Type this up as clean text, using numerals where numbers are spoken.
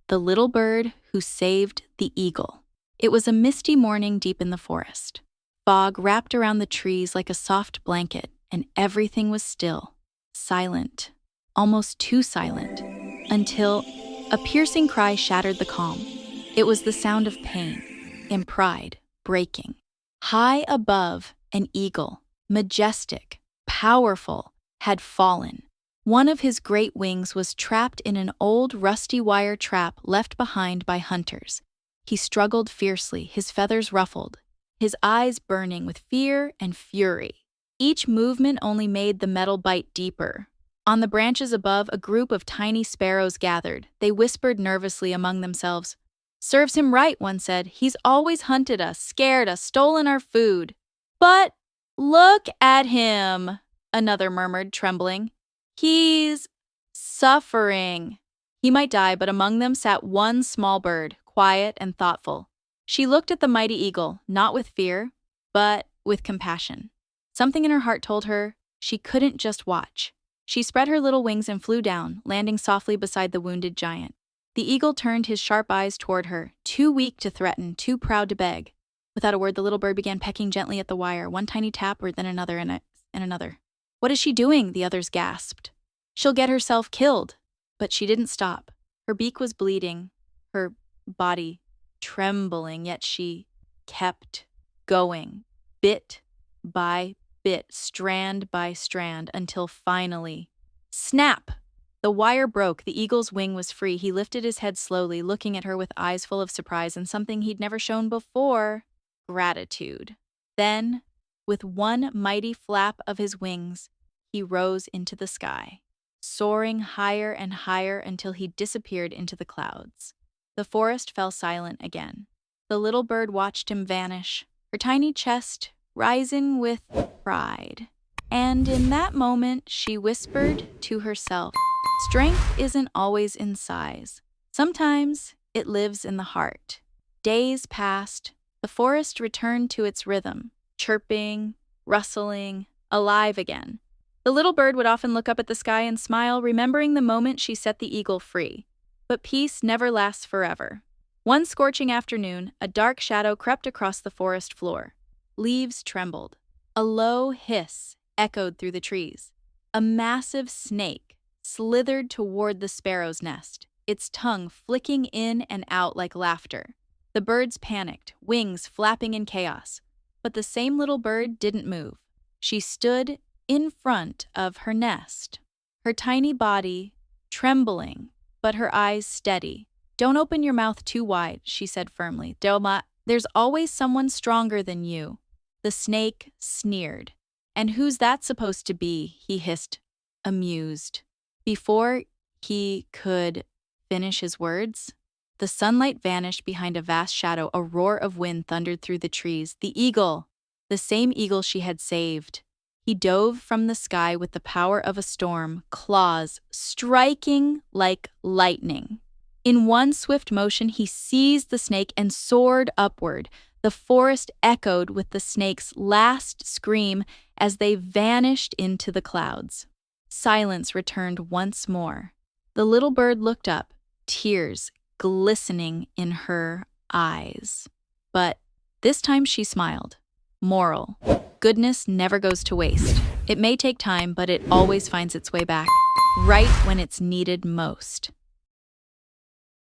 The Little Bird Who Saved the Eagle. It was a misty morning deep in the forest. Fog wrapped around the trees like a soft blanket, and everything was still, silent, almost too silent, until a piercing cry shattered the calm. It was the sound of pain and pride breaking. High above, an eagle, majestic, powerful, had fallen. One of his great wings was trapped in an old rusty wire trap left behind by hunters. He struggled fiercely, his feathers ruffled, his eyes burning with fear and fury. Each movement only made the metal bite deeper. On the branches above, a group of tiny sparrows gathered. They whispered nervously among themselves. "Serves him right," one said. "He's always hunted us, scared us, stolen our food." "But look at him," another murmured, trembling. "He's suffering." He might die, but among them sat one small bird, quiet and thoughtful. She looked at the mighty eagle, not with fear, but with compassion. Something in her heart told her she couldn't just watch. She spread her little wings and flew down, landing softly beside the wounded giant. The eagle turned his sharp eyes toward her, too weak to threaten, too proud to beg. Without a word, the little bird began pecking gently at the wire, one tiny tap, or then another and another. "What is she doing?" the others gasped. "She'll get herself killed." But she didn't stop. Her beak was bleeding, her body trembling, yet she kept going, bit by bit, strand by strand, until finally, snap! The wire broke, the eagle's wing was free. He lifted his head slowly, looking at her with eyes full of surprise and something he'd never shown before: gratitude. Then, with one mighty flap of his wings, he rose into the sky, soaring higher and higher until he disappeared into the clouds. The forest fell silent again. The little bird watched him vanish, her tiny chest rising with pride. And in that moment, she whispered to herself, "Strength isn't always in size. Sometimes it lives in the heart." Days passed. The forest returned to its rhythm, chirping, rustling, alive again. The little bird would often look up at the sky and smile, remembering the moment she set the eagle free. But peace never lasts forever. One scorching afternoon, a dark shadow crept across the forest floor. Leaves trembled. A low hiss echoed through the trees. A massive snake slithered toward the sparrow's nest, its tongue flicking in and out like laughter. The birds panicked, wings flapping in chaos. But the same little bird didn't move. She stood in front of her nest, her tiny body trembling, but her eyes steady. "Don't open your mouth too wide," she said firmly. "There's always someone stronger than you." The snake sneered. "And who's that supposed to be?" he hissed, amused. Before he could finish his words, the sunlight vanished behind a vast shadow. A roar of wind thundered through the trees. The eagle, the same eagle she had saved. He dove from the sky with the power of a storm, claws striking like lightning. In one swift motion, he seized the snake and soared upward. The forest echoed with the snake's last scream as they vanished into the clouds. Silence returned once more. The little bird looked up, tears glistening in her eyes. But this time she smiled. Moral: goodness never goes to waste. It may take time, but it always finds its way back, right when it's needed most.